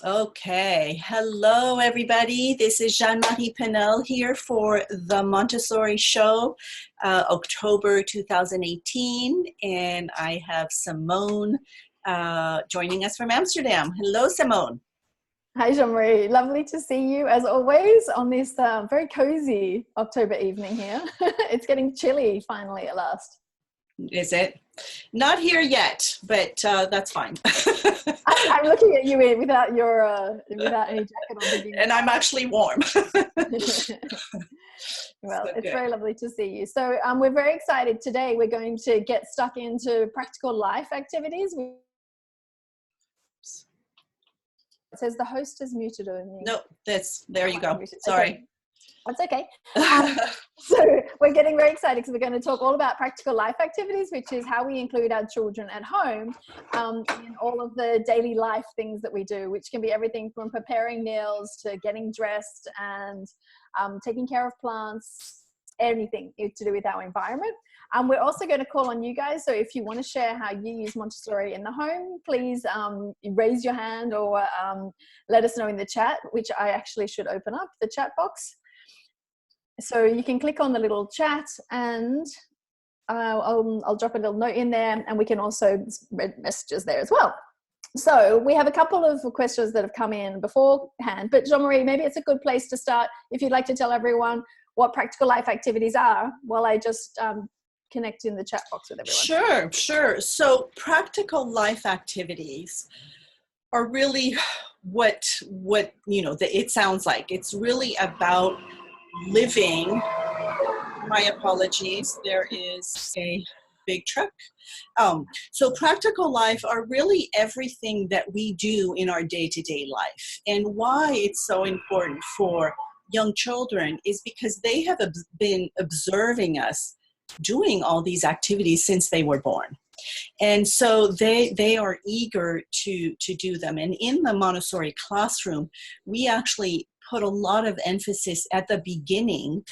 Okay. Hello, everybody. This is Jeanne-Marie Pinel here for the Montessori show, October 2018. And I have Simone joining us from Amsterdam. Hello, Simone. Hi, Jean-Marie. Lovely to see you as always on this very cozy October evening here. It's getting chilly finally at last. Is it? Not here yet, but that's fine. I'm looking at you without without any jacket on. Thinking, and I'm actually warm. Well, So it's good. very lovely to see you. So we're very excited today. We're going to get stuck into practical life activities. It says the host is muted on you. No, there you go. Sorry. Okay. That's okay. So we're getting very excited because we're going to talk all about practical life activities, which is how we include our children at home in all of the daily life things that we do, which can be everything from preparing meals to getting dressed and taking care of plants, anything to do with our environment. We're also going to call on you guys. So if you want to share how you use Montessori in the home, please raise your hand or let us know in the chat, which I actually should open up the chat box. So you can click on the little chat and I'll drop a little note in there, and we can also read messages there as well. So we have a couple of questions that have come in beforehand, but Jean-Marie, maybe it's a good place to start if you'd like to tell everyone what practical life activities are while I just connect in the chat box with everyone. Sure. So practical life activities are really what it sounds like. It's really about living. My apologies, there is a big truck. So practical life are really everything that we do in our day-to-day life. And why it's so important for young children is because they have been observing us doing all these activities since they were born. And so they are eager to do them. And in the Montessori classroom, we actually put a lot of emphasis at the beginning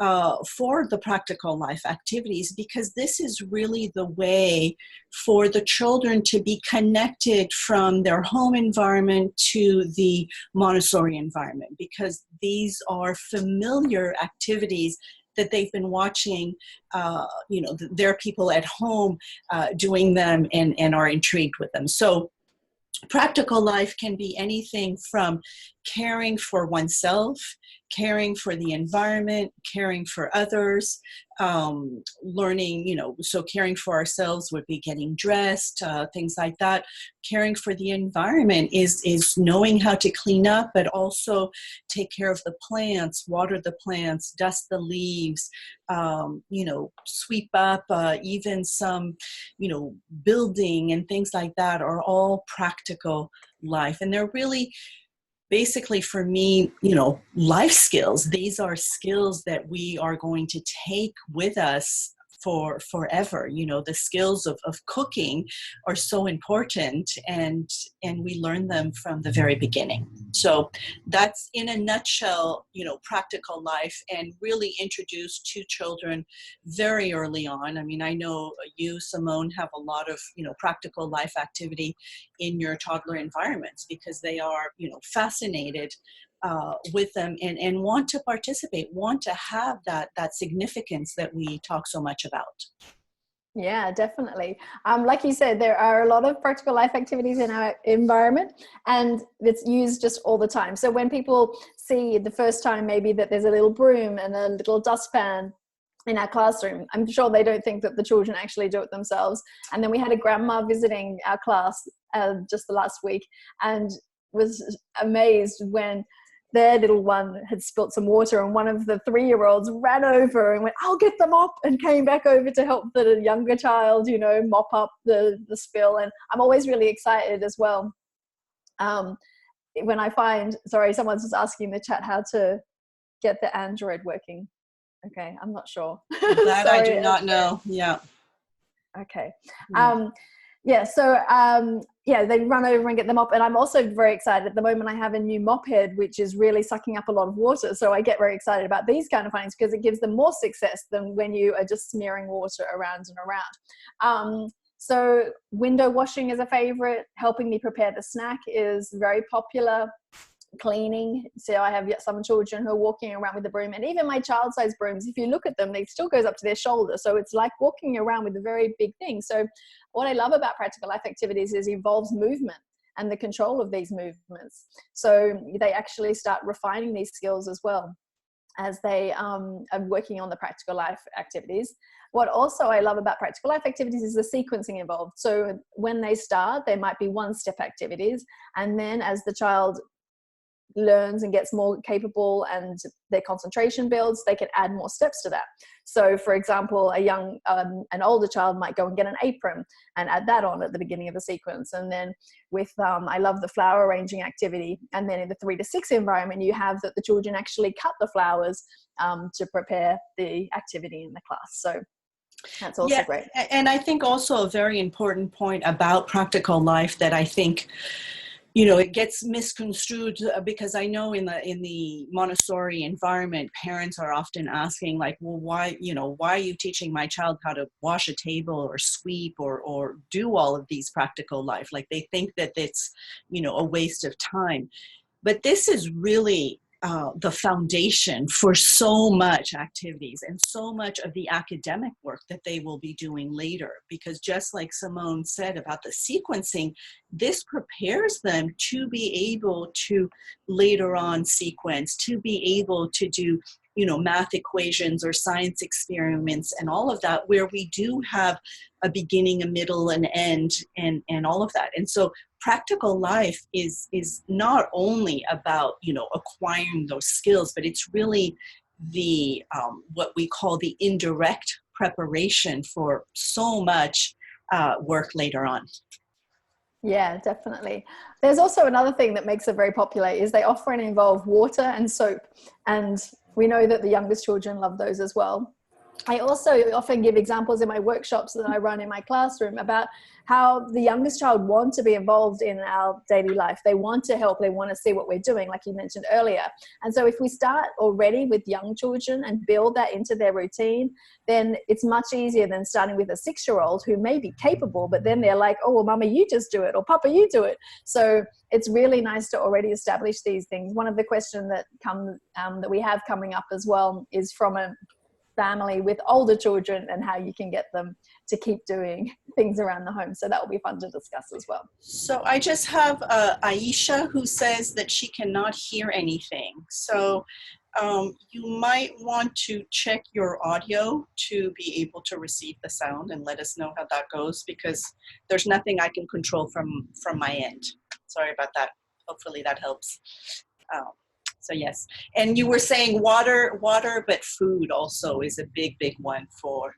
for the practical life activities, because this is really the way for the children to be connected from their home environment to the Montessori environment, because these are familiar activities that they've been watching, their people at home doing them and are intrigued with them. So practical life can be anything from caring for oneself, caring for the environment, caring for others, learning, so caring for ourselves would be getting dressed, things like that. Caring for the environment is knowing how to clean up, but also take care of the plants, water the plants, dust the leaves, sweep up, even some, building and things like that are all practical life. And they're really, basically for me, life skills. These are skills that we are going to take with us for forever. The skills of cooking are so important, and we learn them from the very beginning. So that's in a nutshell, practical life, and really introduced to children very early on. I mean, I know you, Simone, have a lot of, practical life activity in your toddler environments, because they are, fascinated with them and want to participate, want to have that significance that we talk so much about. Yeah, definitely. Like you said, there are a lot of practical life activities in our environment, and it's used just all the time. So when people see the first time maybe that there's a little broom and a little dustpan in our classroom, I'm sure they don't think that the children actually do it themselves. And then we had a grandma visiting our class just the last week, and was amazed when their little one had spilt some water, and one of the 3-year-olds ran over and went, "I'll get the mop," and came back over to help the younger child, mop up the spill. And I'm always really excited as well when I find, sorry, someone's just asking in the chat how to get the Android working. Okay, I'm not sure. That I do not know. Yeah. Okay. They run over and get them up. And I'm also very excited at the moment. I have a new mop head, which is really sucking up a lot of water. So I get very excited about these kind of things because it gives them more success than when you are just smearing water around and around. So window washing is a favorite. Helping me prepare the snack is very popular. Cleaning. So I have some children who are walking around with a broom, and even my child-sized brooms, if you look at them, they still goes up to their shoulder. So it's like walking around with a very big thing. So what I love about practical life activities is it involves movement and the control of these movements. So they actually start refining these skills as well as they are working on the practical life activities. What also I love about practical life activities is the sequencing involved. So when they start, they might be one-step activities, and then as the child learns and gets more capable and their concentration builds, they can add more steps to that. So for example, an older child might go and get an apron and add that on at the beginning of the sequence. And then with I love the flower arranging activity, and then in the 3 to 6 environment, you have that the children actually cut the flowers to prepare the activity in the class. So that's also great. And I think also a very important point about practical life that I think, you know, it gets misconstrued, because I know in the Montessori environment, parents are often asking, like, well, why are you teaching my child how to wash a table or sweep or do all of these practical life? Like, they think that it's, you know, a waste of time. But this is really the foundation for so much activities and so much of the academic work that they will be doing later. Because just like Simone said about the sequencing, this prepares them to be able to later on sequence, to be able to do, you know, math equations or science experiments and all of that, where we do have a beginning, a middle, an end, and all of that. And so practical life is not only about, you know, acquiring those skills, but it's really the what we call the indirect preparation for so much work later on. Yeah, definitely. There's also another thing that makes it very popular is they often involve water and soap. And we know that the youngest children love those as well. I also often give examples in my workshops that I run in my classroom about how the youngest child want to be involved in our daily life. They want to help. They want to see what we're doing, like you mentioned earlier. And so if we start already with young children and build that into their routine, then it's much easier than starting with a 6-year-old who may be capable, but then they're like, oh, well, Mama, you just do it, or Papa, you do it. So it's really nice to already establish these things. One of the questions that we have coming up as well is from a family with older children and how you can get them to keep doing things around the home. So that will be fun to discuss as well. So I just have Aisha who says that she cannot hear anything. So you might want to check your audio to be able to receive the sound and let us know how that goes, because there's nothing I can control from my end. Sorry about that. Hopefully that helps. So yes, and you were saying water, but food also is a big one for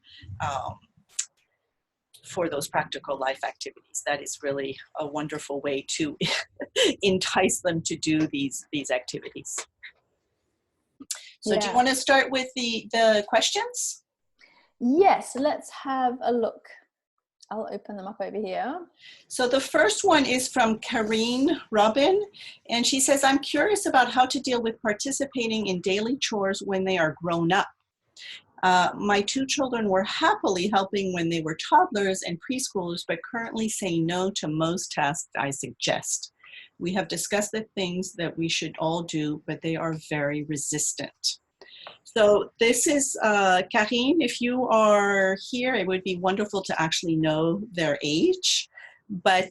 those practical life activities. That is really a wonderful way to entice them to do these activities. So do you want to start with the questions? Yes, let's have a look. I'll open them up over here. So the first one is from Karine Robin, and she says, I'm curious about how to deal with participating in daily chores when they are grown up. My 2 children were happily helping when they were toddlers and preschoolers, but currently say no to most tasks I suggest. We have discussed the things that we should all do, but they are very resistant. So this is Karine. If you are here, it would be wonderful to actually know their age. But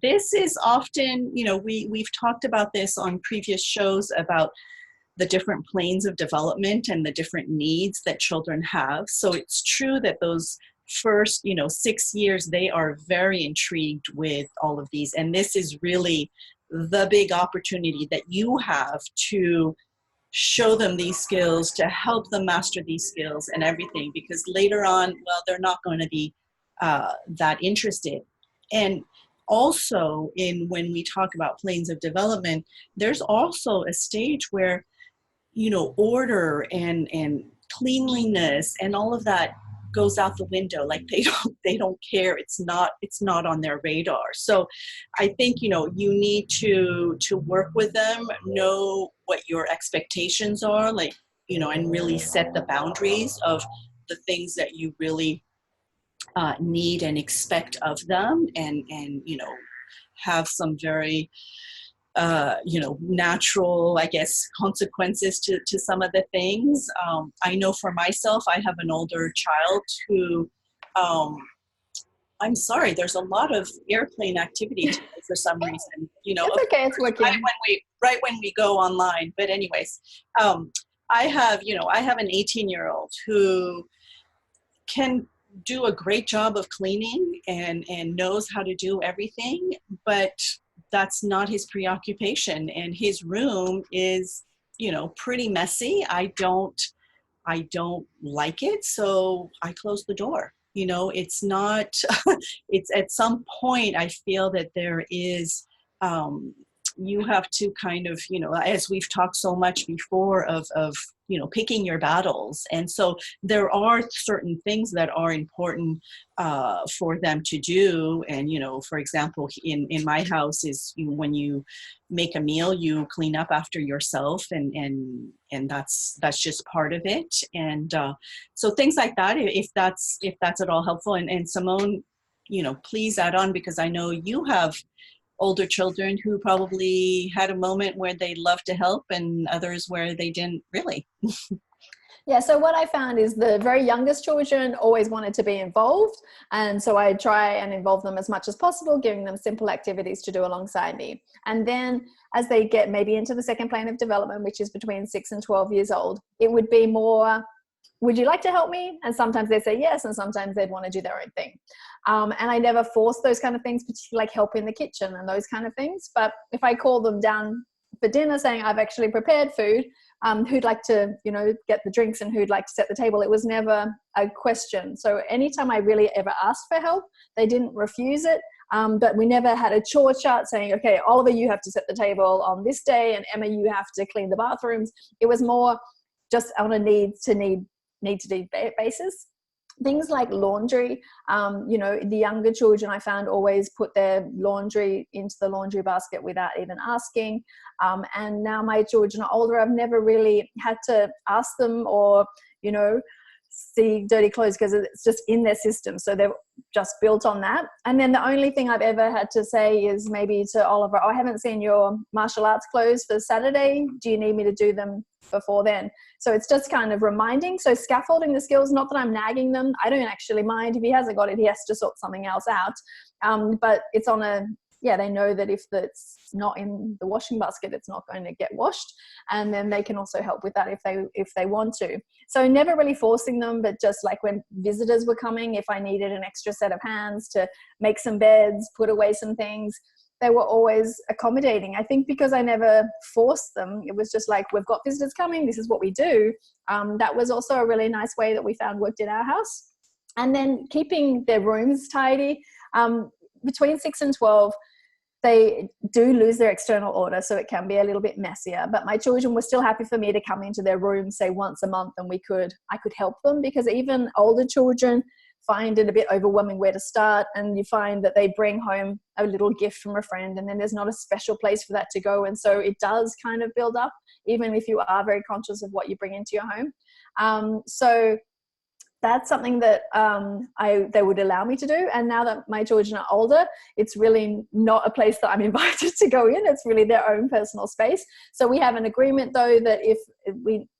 this is often, you know, we've talked about this on previous shows about the different planes of development and the different needs that children have. So it's true that those first, 6 years, they are very intrigued with all of these. And this is really the big opportunity that you have to show them these skills, to help them master these skills and everything, because later on, well, they're not going to be that interested. And also when we talk about planes of development, there's also a stage where, order and cleanliness and all of that goes out the window. Like they don't care. It's not on their radar. So I think, you need to work with them, know what your expectations are, and really set the boundaries of the things that you really need and expect of them, and have some very natural, I guess, consequences to some of the things. I know for myself, I have an older child who, I'm sorry, there's a lot of airplane activity today for some reason. It's Of okay, it's course, right working. when we go online. But anyways, I have an 18-year-old who can do a great job of cleaning and knows how to do everything, but that's not his preoccupation. And his room is, pretty messy. I don't like it, so I close the door. It's not, it's at some point I feel that there is, you have to kind of, as we've talked so much before of picking your battles. And so there are certain things that are important for them to do. And, for example, in my house is when you make a meal, you clean up after yourself, and that's just part of it. And so things like that, if that's at all helpful. And Simone, please add on, because I know you have older children who probably had a moment where they loved to help and others where they didn't really. Yeah, so what I found is the very youngest children always wanted to be involved. And so I try and involve them as much as possible, giving them simple activities to do alongside me. And then as they get maybe into the second plane of development, which is between 6 and 12 years old, it would be more, would you like to help me? And sometimes they'd say yes, and sometimes they'd want to do their own thing. And I never force those kind of things, particularly like help in the kitchen and those kind of things. But if I call them down for dinner saying I've actually prepared food, who'd like to, get the drinks and who'd like to set the table, it was never a question. So anytime I really ever asked for help, they didn't refuse it. But we never had a chore chart saying, okay, Oliver, you have to set the table on this day, and Emma, you have to clean the bathrooms. It was more just on a need to need basis. Things like laundry, the younger children I found always put their laundry into the laundry basket without even asking. And now my children are older, I've never really had to ask them or, see dirty clothes, because it's just in their system. So they're just built on that. And then the only thing I've ever had to say is maybe to Oliver, I haven't seen your martial arts clothes for Saturday. Do you need me to do them before then? So it's just kind of reminding. So scaffolding the skills, not that I'm nagging them. I don't actually mind. If he hasn't got it, he has to sort something else out. But it's on they know that if it's not in the washing basket, it's not going to get washed. And then they can also help with that if they want to. So never really forcing them, but just like when visitors were coming, if I needed an extra set of hands to make some beds, put away some things, they were always accommodating. I think because I never forced them, it was just like, we've got visitors coming, this is what we do. That was also a really nice way that we found worked in our house. And then keeping their rooms tidy. Between 6 and 12, they do lose their external order, so it can be a little bit messier. But my children were still happy for me to come into their room, say once a month, and I could help them, because even older children find it a bit overwhelming where to start. And you find that they bring home a little gift from a friend, and then there's not a special place for that to go. And so it does kind of build up, even if you are very conscious of what you bring into your home. So that's something that they would allow me to do. And now that my children are older, it's really not a place that I'm invited to go in. It's really their own personal space. So we have an agreement, though, that if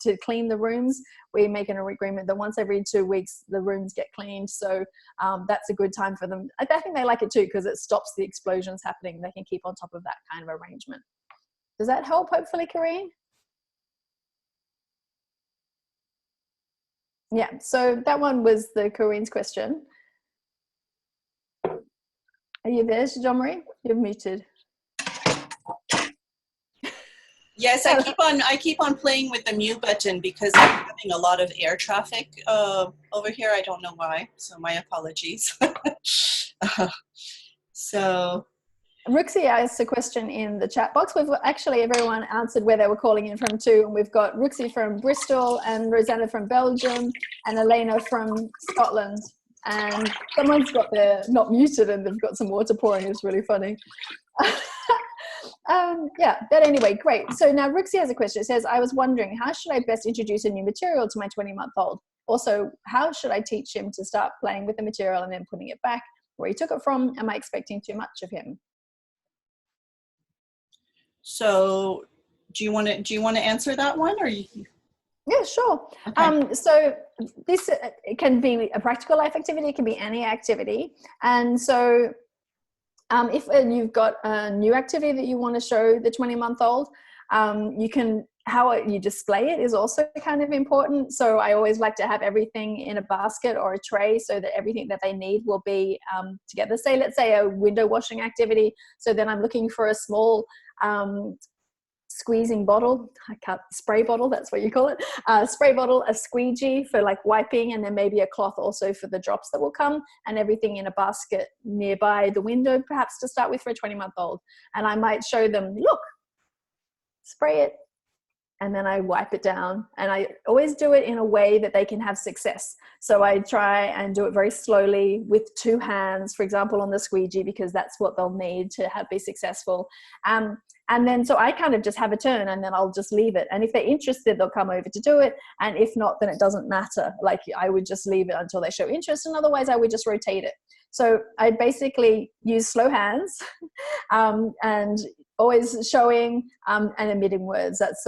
to clean the rooms, we make an agreement that once every 2 weeks the rooms get cleaned. So that's a good time for them. I think they like it too, because it stops the explosions happening. They can keep on top of that kind of arrangement. Does that help, hopefully, Karine? Yeah, so that one was the Corinne's question. Are you there, Jean-Marie? You're muted. Yes, I keep on playing with the mute button because I'm having a lot of air traffic over here. I don't know why, so my apologies. So Ruxie asked a question in the chat box. We've actually, everyone answered where they were calling in from too. And we've got Ruxie from Bristol, and Rosanna from Belgium, and Elena from Scotland. And someone's got their not muted and they've got some water pouring. It's really funny. But anyway, great. So now Ruxie has a question. It says, I was wondering, how should I best introduce a new material to my 20-month-old? also, how should I teach him to start playing with the material and then putting it back where he took it from? Am I expecting too much of him? So do you want to answer that one, or you? Yeah, sure. Okay. So this it can be a practical life activity. It can be any activity. And so if you've got a new activity that you want to show the 20-month-old, how you display it is also kind of important. So I always like to have everything in a basket or a tray so that everything that they need will be together. Let's say a window washing activity. So then I'm looking for a small squeezing bottle, spray bottle, that's what you call it, spray bottle, a squeegee for like wiping, and then maybe a cloth also for the drops that will come, and everything in a basket nearby the window, perhaps to start with for a 20-month-old. And I might show them, look, spray it, and then I wipe it down. And I always do it in a way that they can have success. So I try and do it very slowly with 2 hands, for example, on the squeegee, because that's what they'll need to be successful. And then, so I kind of just have a turn, and then I'll just leave it. And if they're interested, they'll come over to do it. And if not, then it doesn't matter. Like, I would just leave it until they show interest. And otherwise I would just rotate it. So I basically use slow hands and always showing and emitting words. That's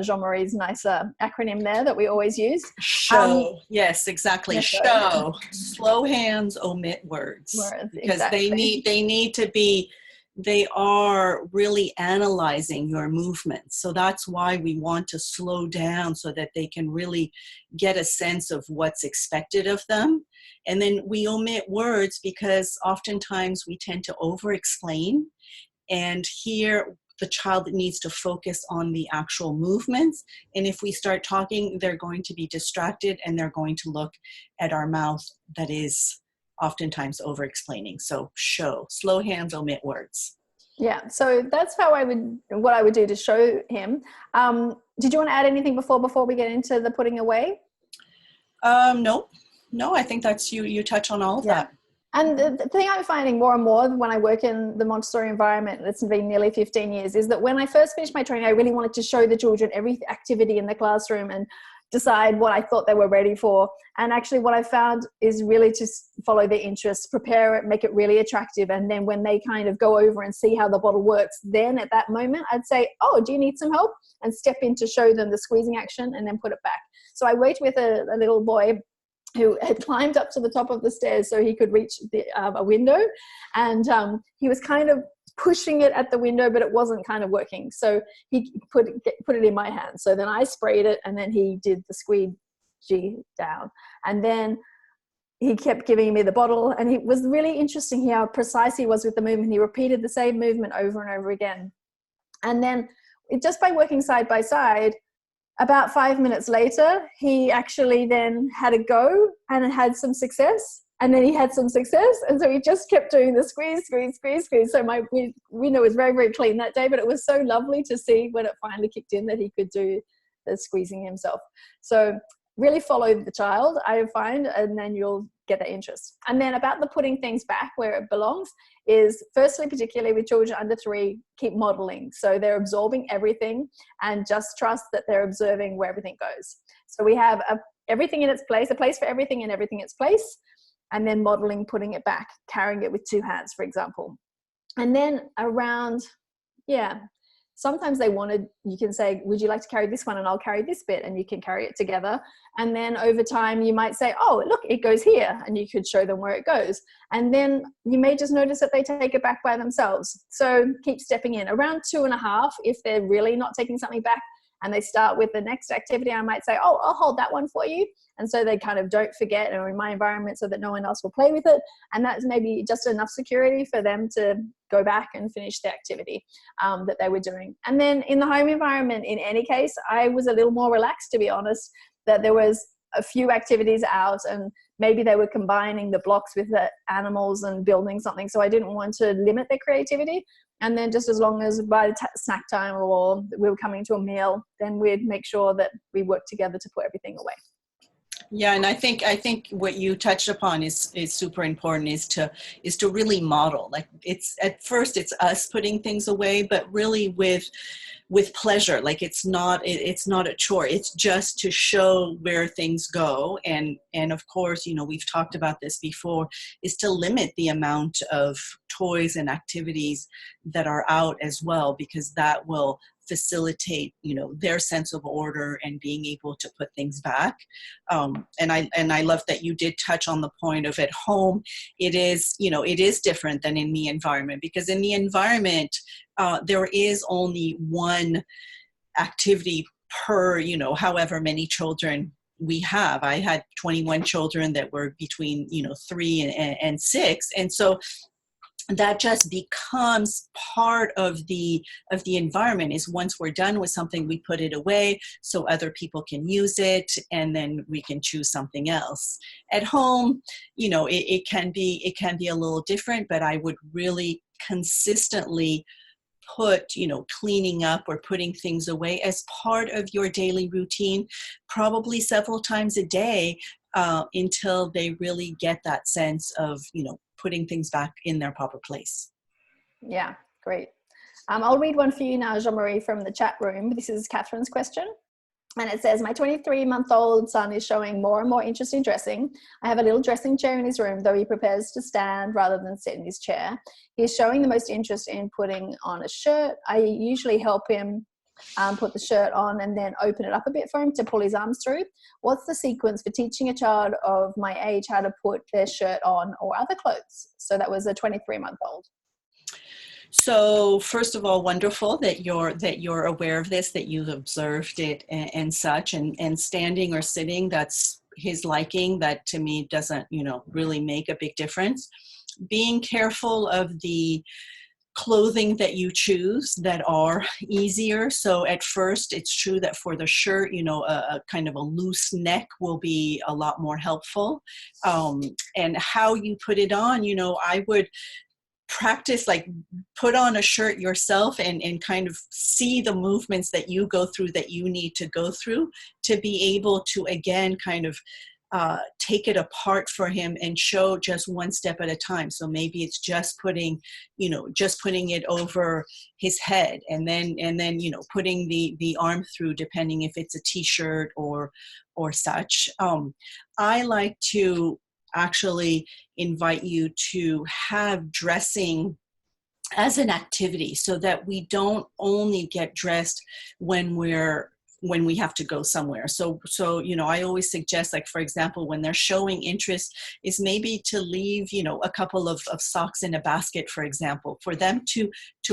Jean-Marie's nice acronym there that we always use. Show. Yes, exactly. Yes, Show. Slow hands, omit words. Because exactly. they need to be, they are really analyzing your movements. So that's why we want to slow down, so that they can really get a sense of what's expected of them. And then we omit words because oftentimes we tend to over-explain. And here, the child needs to focus on the actual movements. And if we start talking, they're going to be distracted, and they're going to look at our mouth that is oftentimes over-explaining. So show, slow hands, omit words. Yeah, so that's what I would do to show him. Did you want to add anything before we get into the putting away? No, I think that's you touch on all of that. And the thing I'm finding more and more when I work in the Montessori environment, it's been nearly 15 years, is that when I first finished my training, I really wanted to show the children every activity in the classroom and decide what I thought they were ready for. And actually what I found is really to follow their interests, prepare it, make it really attractive. And then when they kind of go over and see how the bottle works, then at that moment, I'd say, oh, do you need some help? And step in to show them the squeezing action and then put it back. So I worked with a little boy who had climbed up to the top of the stairs so he could reach a window. And he was kind of pushing it at the window, but it wasn't kind of working. So he put it in my hand. So then I sprayed it, and then he did the squeegee down. And then he kept giving me the bottle, and it was really interesting how precise he was with the movement. He repeated the same movement over and over again. And then just by working side by side, about 5 minutes later, he actually then had a go and had some success. And then he had some success. And so he just kept doing the squeeze, squeeze, squeeze, squeeze. So my window was very, very clean that day, but it was so lovely to see when it finally kicked in that he could do the squeezing himself. So really follow the child, I find, and then you'll get the interest. And then about the putting things back where it belongs is, firstly, particularly with children under 3, keep modeling. So they're absorbing everything, and just trust that they're observing where everything goes. So we have everything in its place, a place for everything and everything in its place. And then modeling, putting it back, carrying it with 2 hands, for example. And then around, sometimes you can say, would you like to carry this one? And I'll carry this bit, and you can carry it together. And then over time, you might say, oh, look, it goes here. And you could show them where it goes. And then you may just notice that they take it back by themselves. So keep stepping in. Around 2.5, if they're really not taking something back, and they start with the next activity, I might say, oh, I'll hold that one for you. And so they kind of don't forget, or in my environment, so that no one else will play with it. And that's maybe just enough security for them to go back and finish the activity that they were doing. And then in the home environment, in any case, I was a little more relaxed, to be honest, that there was a few activities out, and maybe they were combining the blocks with the animals and building something. So I didn't want to limit their creativity. And then just as long as by the snack time or we were coming to a meal, then we'd make sure that we worked together to put everything away. Yeah, and I think what you touched upon is super important, is to really model. Like, it's at first it's us putting things away, but really with pleasure. Like, it's not a chore. It's just to show where things go. And of course, we've talked about this before, is to limit the amount of toys and activities that are out as well, because that will facilitate their sense of order and being able to put things back. And I love that you did touch on the point of, at home it is different than in the environment, because in the environment there is only one activity per however many children we have. I had 21 children that were between 3 and 6, and so that just becomes part of the environment. Is once we're done with something, we put it away so other people can use it, and then we can choose something else. At home, it can be a little different, but I would really consistently put cleaning up or putting things away as part of your daily routine, probably several times a day, until they really get that sense of putting things back in their proper place. Yeah, great. I'll read one for you now, Jean-Marie, from the chat room. This is Catherine's question. And it says, my 23-month-old son is showing more and more interest in dressing. I have a little dressing chair in his room, though he prefers to stand rather than sit in his chair. He's showing the most interest in putting on a shirt. I usually help him put the shirt on and then open it up a bit for him to pull his arms through. What's the sequence for teaching a child of my age how to put their shirt on or other clothes? So that was a 23-month-old. So first of all, wonderful that you're aware of this, that you've observed it and such, and standing or sitting, that's his liking. That to me doesn't really make a big difference. Being careful of the clothing that you choose that are easier. So at first, it's true that for the shirt, a kind of a loose neck will be a lot more helpful. And how you put it on, I would practice, like, put on a shirt yourself and kind of see the movements that you go through, that you need to go through, to be able to again kind of take it apart for him and show just one step at a time. So maybe it's just putting it over his head, and then putting the arm through, depending if it's a t-shirt or such. I like to actually invite you to have dressing as an activity, so that we don't only get dressed when we have to go somewhere. So I always suggest, like, for example, when they're showing interest, is maybe to leave a couple of socks in a basket, for example, for them to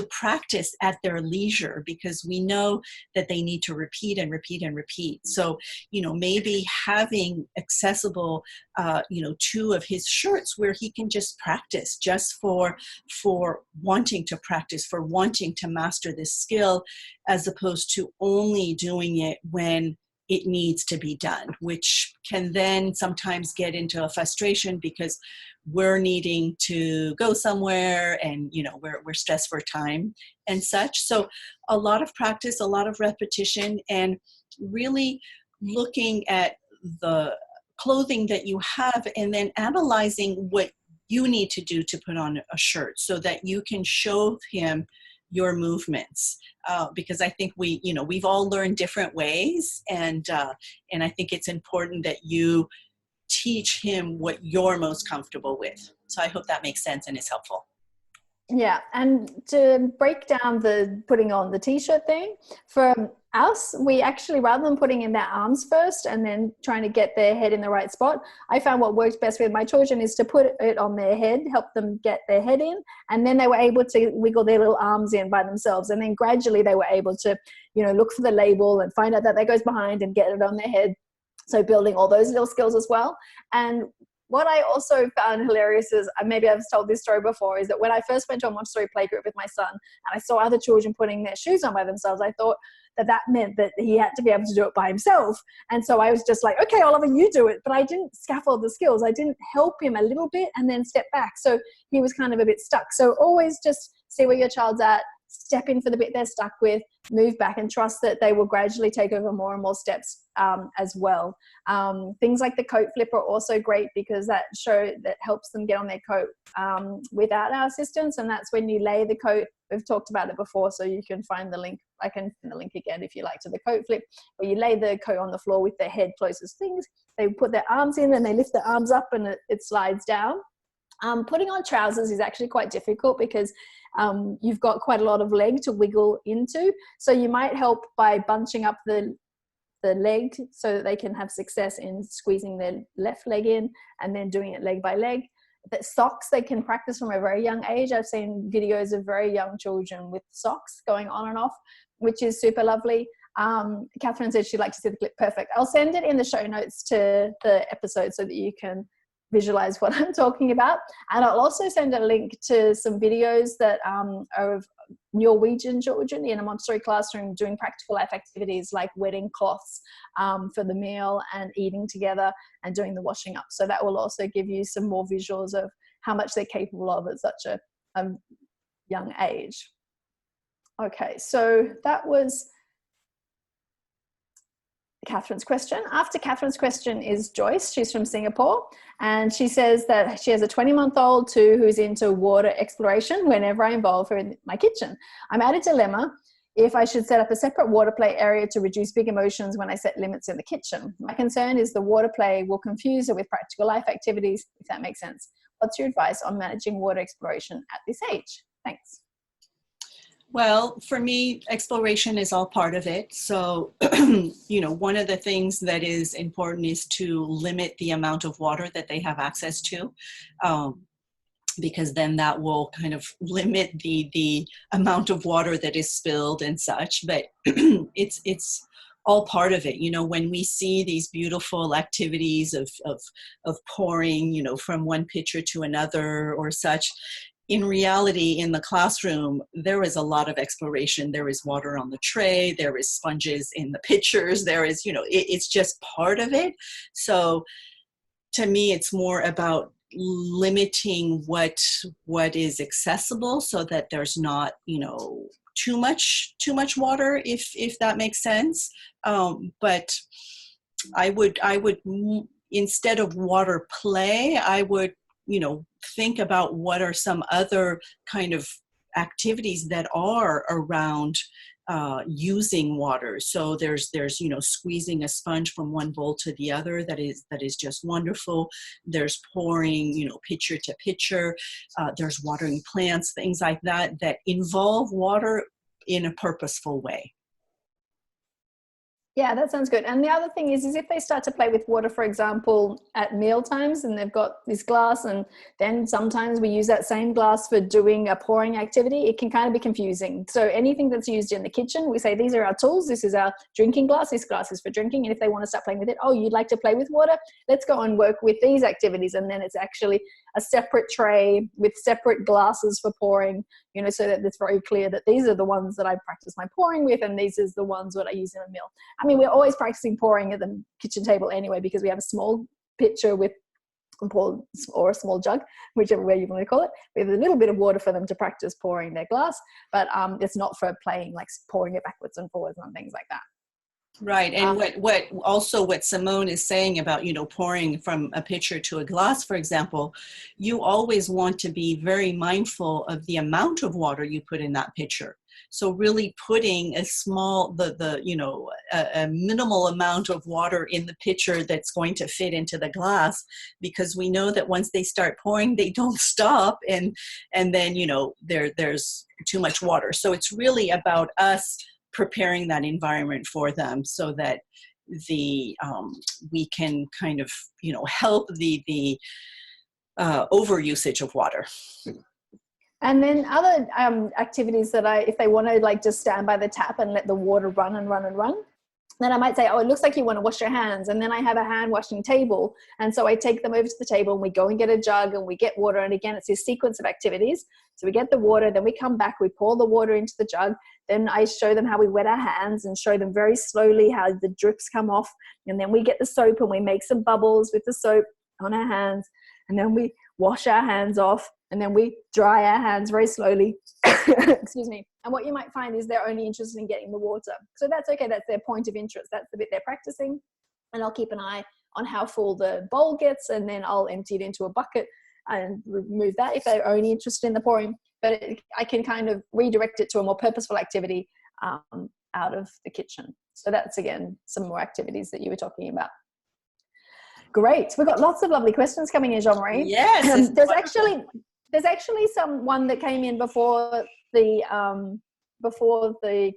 practice at their leisure, because we know that they need to repeat and repeat and repeat. So maybe having accessible 2 of his shirts where he can just practice, just for wanting to practice, for wanting to master this skill, as opposed to only doing it when it needs to be done, which can then sometimes get into a frustration, because we're needing to go somewhere, and we're stressed for time and such. So a lot of practice, a lot of repetition, and really looking at the clothing that you have, and then analyzing what you need to do to put on a shirt, so that you can show him your movements, because I think we've all learned different ways, and I think it's important that you teach him what you're most comfortable with. So I hope that makes sense and is helpful. Yeah, and to break down the putting on the t-shirt thing, for us, we actually, rather than putting in their arms first and then trying to get their head in the right spot, I found what works best with my children is to put it on their head, help them get their head in, and then they were able to wiggle their little arms in by themselves, and then gradually they were able to look for the label and find out that goes behind and get it on their head. So building all those little skills as well. And what I also found hilarious is, maybe I've told this story before, is that when I first went to a Montessori playgroup with my son and I saw other children putting their shoes on by themselves, I thought that meant that he had to be able to do it by himself. And so I was just like, okay, Oliver, you do it. But I didn't scaffold the skills. I didn't help him a little bit and then step back. So he was kind of a bit stuck. So always just see where your child's at, step in for the bit they're stuck with, move back, and trust that they will gradually take over more and more steps as well. Things like the coat flip are also great because that helps them get on their coat without our assistance. And that's when you lay the coat. We've talked about it before, so you can find the link. I can find the link again if you like, to the coat flip, where you lay the coat on the floor with their head closest things. They put their arms in and they lift their arms up and it slides down. Putting on trousers is actually quite difficult because you've got quite a lot of leg to wiggle into. So you might help by bunching up the leg so that they can have success in squeezing their left leg in and then doing it leg by leg. The socks, they can practice from a very young age. I've seen videos of very young children with socks going on and off, which is super lovely. Catherine said she'd like to see the clip. Perfect. I'll send it in the show notes to the episode so that you can visualize what I'm talking about. And I'll also send a link to some videos that are of Norwegian children in a Montessori classroom doing practical life activities like wetting cloths for the meal and eating together and doing the washing up. So that will also give you some more visuals of how much they're capable of at such a young age. Okay, so that was Catherine's question. After Catherine's question is Joyce. She's from Singapore, and she says that she has a 20-month-old too who's into water exploration whenever I involve her in my kitchen. I'm at a dilemma if I should set up a separate water play area to reduce big emotions when I set limits in the kitchen. My concern is the water play will confuse her with practical life activities, if that makes sense. What's your advice on managing water exploration at this age? Thanks. Well, for me, exploration is all part of it. So, one of the things that is important is to limit the amount of water that they have access to, because then that will kind of limit the amount of water that is spilled and such. But it's all part of it. When we see these beautiful activities of pouring, from one pitcher to another or such, in reality, in the classroom, there is a lot of exploration. There is water on the tray. There is sponges in the pitchers. There is, it's just part of it. So to me, it's more about limiting what is accessible so that there's not, too much water, if that makes sense. But I would, instead of water play, I would, think about what are some other kind of activities that are around using water. So there's squeezing a sponge from one bowl to the other. That is just wonderful. There's pouring, pitcher to pitcher. There's watering plants, things like that involve water in a purposeful way. Yeah, that sounds good. And the other thing is if they start to play with water, for example, at meal times, and they've got this glass, and then sometimes we use that same glass for doing a pouring activity, it can kind of be confusing. So anything that's used in the kitchen, we say, these are our tools. This is our drinking glass. This glass is for drinking. And if they want to start playing with it, oh, you'd like to play with water? Let's go and work with these activities. And then it's actually a separate tray with separate glasses for pouring, so that it's very clear that these are the ones that I practice my pouring with, and these is the ones that I use in a meal. I mean, we're always practicing pouring at the kitchen table anyway, because we have a small pitcher with or a small jug, whichever way you want to call it, with a little bit of water for them to practice pouring their glass, but it's not for playing, like pouring it backwards and forwards and things like that. Right. And what Simone is saying about, pouring from a pitcher to a glass, for example, you always want to be very mindful of the amount of water you put in that pitcher. So really putting a small, a minimal amount of water in the pitcher that's going to fit into the glass, because we know that once they start pouring, they don't stop. And then, there's too much water. So it's really about us preparing that environment for them so that we can kind of, help the overusage of water. And then other activities that if they want to just stand by the tap and let the water run and run and run, then I might say, oh, it looks like you want to wash your hands. And then I have a hand washing table. And so I take them over to the table and we go and get a jug and we get water. And again, it's this sequence of activities. So we get the water, then we come back, we pour the water into the jug. Then I show them how we wet our hands and show them very slowly how the drips come off. And then we get the soap and we make some bubbles with the soap on our hands. And then we wash our hands off. And then we dry our hands very slowly. Excuse me. And what you might find is they're only interested in getting the water. So that's okay. That's their point of interest. That's the bit they're practicing. And I'll keep an eye on how full the bowl gets, and then I'll empty it into a bucket and remove that if they're only interested in the pouring. But I can kind of redirect it to a more purposeful activity out of the kitchen. So that's, again, some more activities that you were talking about. Great. We've got lots of lovely questions coming in, Jean-Marie. Yes. There's actually one that came in before the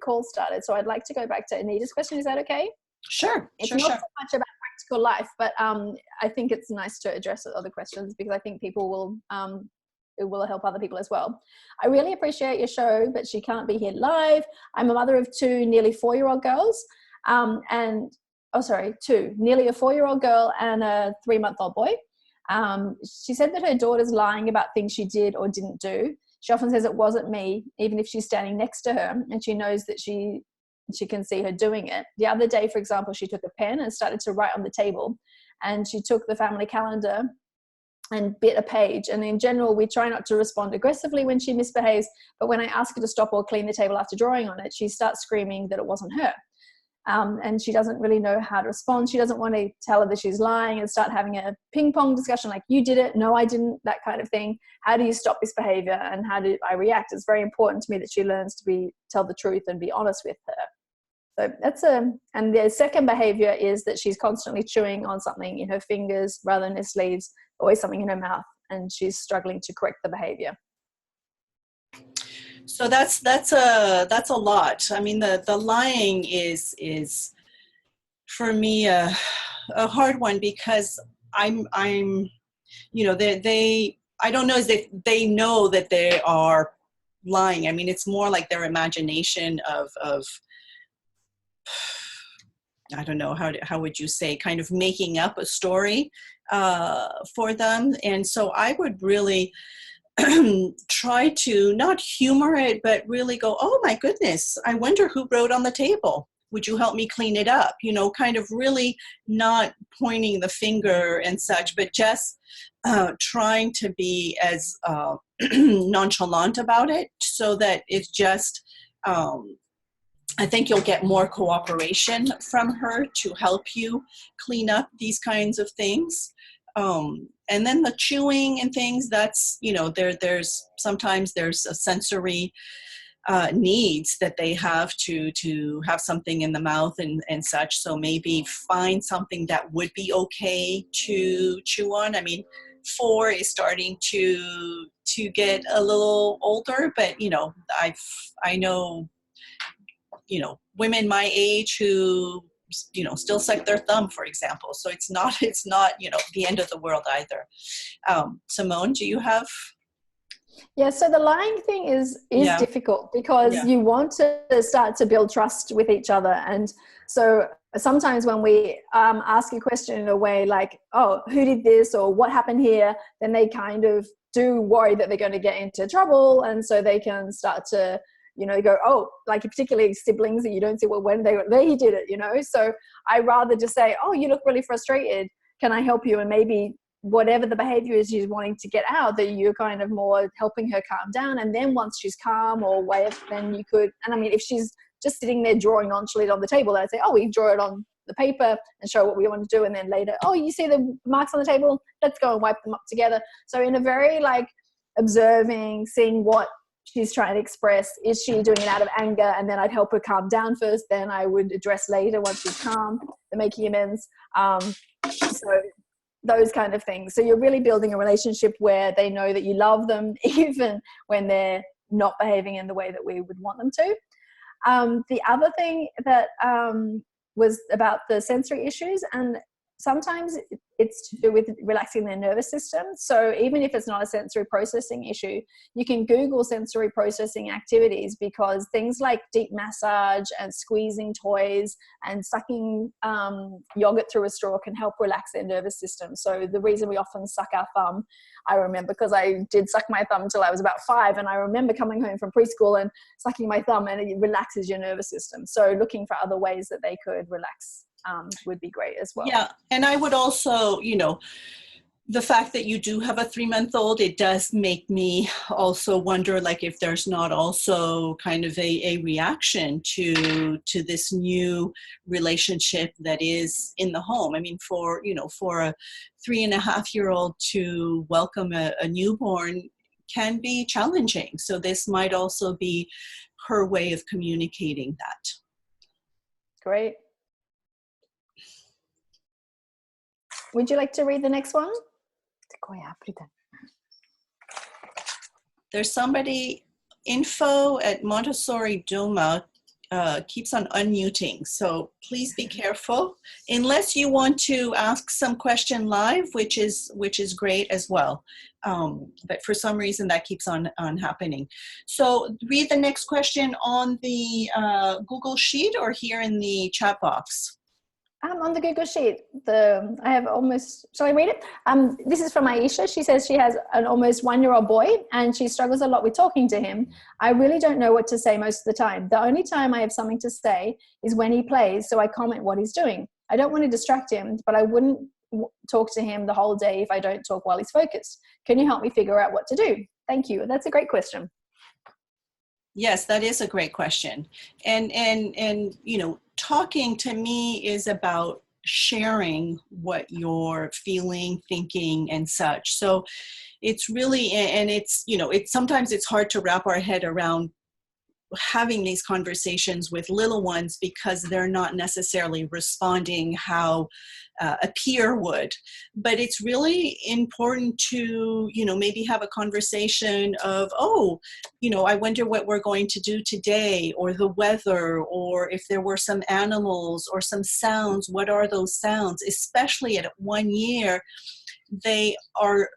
call started. So I'd like to go back to Anita's question. Is that okay? Sure. It's not so much about practical life, but I think it's nice to address other questions, because I think people will it will help other people as well. I really appreciate your show, but she can't be here live. I'm a mother of two nearly 4-year-old girls, two, nearly a 4-year-old girl and a 3-month-old boy. She said that her daughter's lying about things she did or didn't do. She often says it wasn't me, even if she's standing next to her, and she knows that she can see her doing it. The other day, for example, she took a pen and started to write on the table, and she took the family calendar and bit a page. And in general, we try not to respond aggressively when she misbehaves, but when I ask her to stop or clean the table after drawing on it, she starts screaming that it wasn't her. And she doesn't really know how to respond. She doesn't want to tell her that she's lying and start having a ping pong discussion like, you did it, no I didn't, that kind of thing. How do you stop this behavior, and how do I react? It's very important to me that she learns to tell the truth and be honest with her. So and the second behavior is that she's constantly chewing on something in her fingers rather than her sleeves, always something in her mouth, and she's struggling to correct the behavior. So that's a lot. I mean, the lying is for me a hard one, because I'm they I don't know if they know that they are lying. I mean, it's more like their imagination of I don't know, how would you say, kind of making up a story for them. And so I would really try to not humor it, but really go, oh my goodness, I wonder who wrote on the table. Would you help me clean it up? Kind of really not pointing the finger and such, but just trying to be as nonchalant about it, so that it's just, I think you'll get more cooperation from her to help you clean up these kinds of things. And then the chewing and things, that's, there's sometimes there's a sensory needs that they have to have something in the mouth and such. So maybe find something that would be okay to chew on. I mean, 4 is starting to get a little older, but I know women my age who still suck their thumb, for example. So it's not the end of the world either. Simone, do you have? Yeah, so the lying thing is difficult, because you want to start to build trust with each other. And so sometimes when we ask a question in a way like, oh, who did this, or what happened here, then they kind of do worry that they're going to get into trouble. And so they can start to go, oh, like particularly siblings that you don't see, well, when they did it, So I rather just say, oh, you look really frustrated. Can I help you? And maybe whatever the behavior is she's wanting to get out, that you're kind of more helping her calm down. And then once she's calm or then you could, and I mean, if she's just sitting there drawing nonchalantly on the table, I'd say, oh, we draw it on the paper and show what we want to do. And then later, oh, you see the marks on the table? Let's go and wipe them up together. So in a very observing, seeing what she's trying to express. Is she doing it out of anger? And then I'd help her calm down first. Then I would address later once she's calm, the making amends. So those kind of things. So you're really building a relationship where they know that you love them, even when they're not behaving in the way that we would want them to. The other thing that was about the sensory issues, and sometimes it's to do with relaxing their nervous system. So even if it's not a sensory processing issue, you can Google sensory processing activities, because things like deep massage and squeezing toys and sucking yogurt through a straw can help relax their nervous system. So the reason we often suck our thumb, I remember, because I did suck my thumb until I was about 5, and I remember coming home from preschool and sucking my thumb, and it relaxes your nervous system. So looking for other ways that they could relax would be great as well. Yeah, and I would also, the fact that you do have a 3-month-old, it does make me also wonder, like, if there's not also kind of a reaction to this new relationship that is in the home. I mean, for a 3.5-year-old to welcome a newborn can be challenging. So this might also be her way of communicating that. Great. Would you like to read the next one? There's somebody, info at Montessori Doma keeps on unmuting, so please be careful. Unless you want to ask some question live, which is great as well. But for some reason that keeps on happening. So read the next question on the Google Sheet or here in the chat box. On the Google Sheet, I have almost, shall I read it? This is from Aisha. She says she has an almost 1-year-old boy and she struggles a lot with talking to him. I really don't know what to say most of the time. The only time I have something to say is when he plays, so I comment what he's doing. I don't want to distract him, but I wouldn't talk to him the whole day if I don't talk while he's focused. Can you help me figure out what to do? Thank you. That's a great question. Yes, that is a great question. And talking to me is about sharing what you're feeling, thinking, and such. So it's really, and it's, sometimes it's hard to wrap our head around having these conversations with little ones because they're not necessarily responding how a peer would. But it's really important to, maybe have a conversation of, I wonder what we're going to do today, or the weather, or if there were some animals or some sounds, what are those sounds? Especially at 1 year, they are,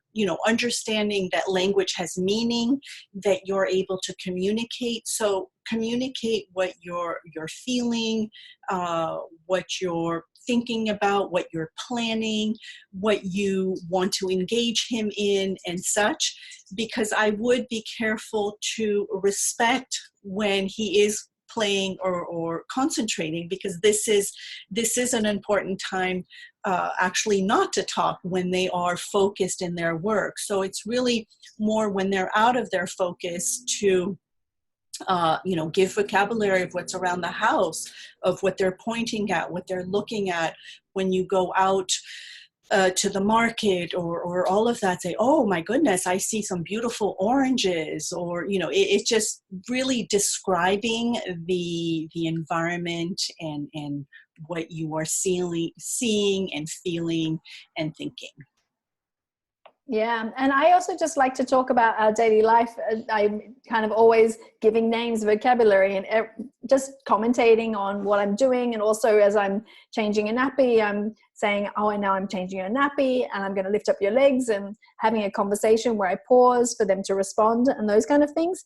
understanding that language has meaning, that you're able to communicate. So communicate what you're feeling, what you're thinking about, what you're planning, what you want to engage him in, and such, because I would be careful to respect when he is playing or concentrating, because this is an important time actually not to talk when they are focused in their work. So it's really more when they're out of their focus to give vocabulary of what's around the house, of what they're pointing at, what they're looking at when you go out to the market, or all of that. Say, oh my goodness, I see some beautiful oranges, or it's just really describing the environment and what you are seeing and feeling and thinking. Yeah, and I also just like to talk about our daily life. I'm kind of always giving names, vocabulary, and just commentating on what I'm doing. And also as I'm changing a nappy, I'm saying, oh, and now I'm changing a nappy and I'm going to lift up your legs, and having a conversation where I pause for them to respond and those kind of things,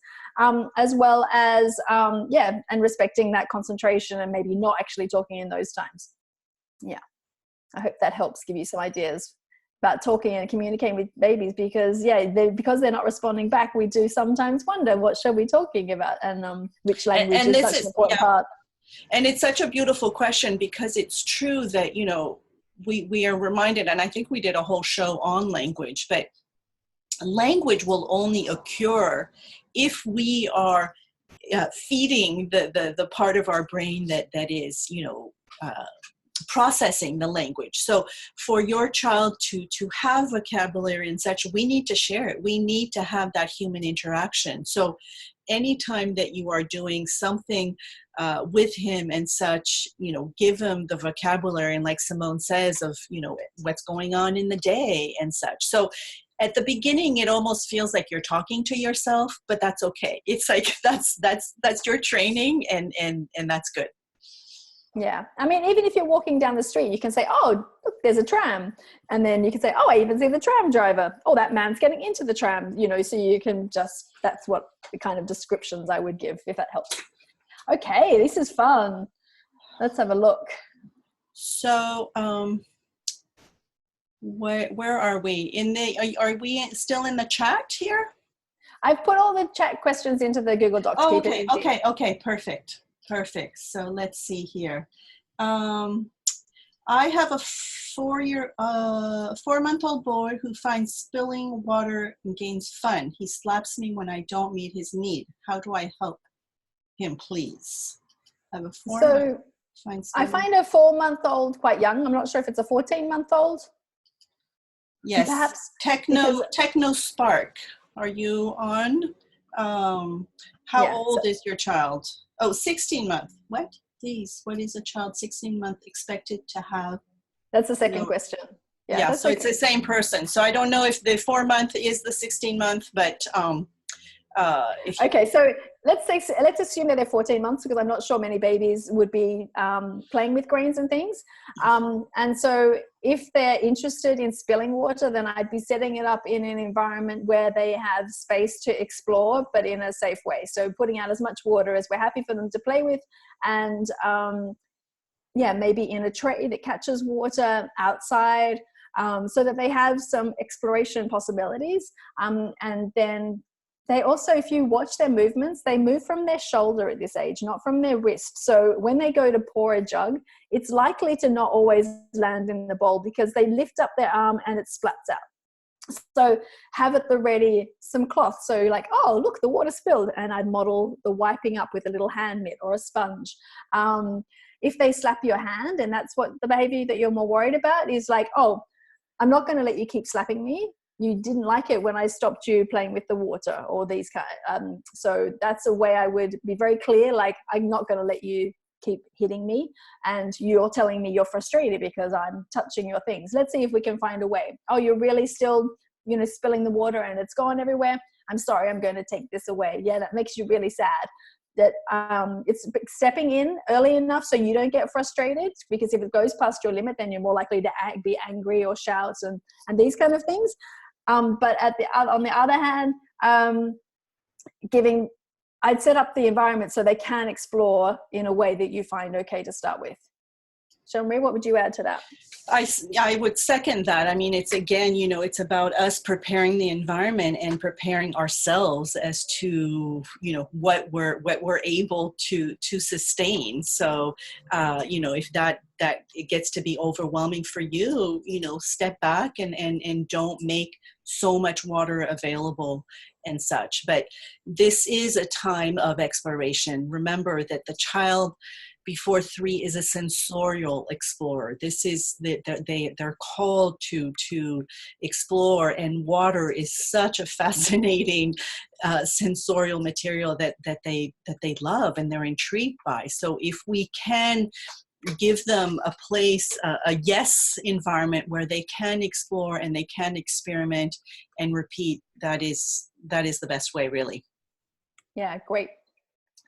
as well as, and respecting that concentration and maybe not actually talking in those times. Yeah, I hope that helps give you some ideas about talking and communicating with babies, because because they're not responding back, we do sometimes wonder, what should we be talking about, and which language is such an important part. And it's such a beautiful question, because it's true that we are reminded, and I think we did a whole show on language, but language will only occur if we are feeding the part of our brain that is processing the language. So for your child to have vocabulary and such, we need to share it. We need to have that human interaction. So anytime that you are doing something with him and such, give him the vocabulary, and like Simone says, of what's going on in the day and such. So at the beginning, it almost feels like you're talking to yourself, but that's okay. It's like that's your training, and that's good. Yeah. I mean, even if you're walking down the street, you can say, oh, look, there's a tram. And then you can say, oh, I even see the tram driver. Oh, that man's getting into the tram, so you can that's what the kind of descriptions I would give, if that helps. Okay, this is fun. Let's have a look. So, where are we? Are we still in the chat here? I've put all the chat questions into the Google Docs. Oh, okay, perfect. So let's see here. I have a 4-month-old boy who finds spilling water and gains fun. He slaps me when I don't meet his need. How do I help him, please? I have a 4-month. So I find a 4-month-old quite young. I'm not sure if it's a 14-month-old. Yes. Perhaps Techno Spark. Are you on? How old is your child? Oh, 16 month. What? Please, what is a child 16-month expected to have? That's the second question. Yeah, so it's the same person. So I don't know if the 4-month is the 16-month, but okay, so let's assume that they're 14 months, because I'm not sure many babies would be playing with grains and things. And so if they're interested in spilling water, then I'd be setting it up in an environment where they have space to explore, but in a safe way. So putting out as much water as we're happy for them to play with, and maybe in a tray that catches water outside, so that they have some exploration possibilities. And then they also, if you watch their movements, they move from their shoulder at this age, not from their wrist. So when they go to pour a jug, it's likely to not always land in the bowl because they lift up their arm and it splats out. So have at the ready some cloth. So like, oh, look, the water spilled. And I'd model the wiping up with a little hand mitt or a sponge. If they slap your hand, and that's what the behavior that you're more worried about is like, oh, I'm not going to let you keep slapping me. You didn't like it when I stopped you playing with the water, or these kind. So that's a way I would be very clear. Like, I'm not going to let you keep hitting me, and you're telling me you're frustrated because I'm touching your things. Let's see if we can find a way. Oh, you're really still, spilling the water and it's gone everywhere. I'm sorry, I'm going to take this away. Yeah, that makes you really sad. That it's stepping in early enough so you don't get frustrated, because if it goes past your limit, then you're more likely to be angry or shout and these kind of things. But on the other hand, I'd set up the environment so they can explore in a way that you find okay to start with. Jean-Marie, what would you add to that? I would second that. I mean, it's again, it's about us preparing the environment and preparing ourselves as to, what we're able to sustain. So, if that it gets to be overwhelming for you, step back and don't make so much water available and such. But this is a time of exploration. Remember that the child before 3 is a sensorial explorer. This is they're called to explore, and water is such a fascinating sensorial material that they love and they're intrigued by. So if we can give them a place, a yes environment where they can explore and they can experiment and repeat, that is the best way, really. Yeah, great.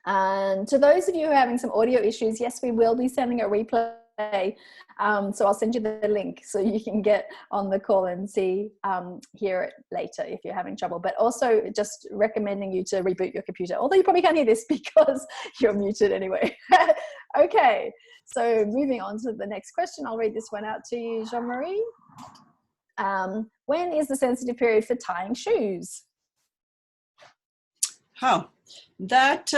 And to those of you who are having some audio issues, yes, we will be sending a replay. So I'll send you the link so you can get on the call and hear it later if you're having trouble. But also just recommending you to reboot your computer, although you probably can't hear this because you're muted anyway. Okay, so moving on to the next question. I'll read this one out to you, Jean-Marie. When is the sensitive period for tying shoes? That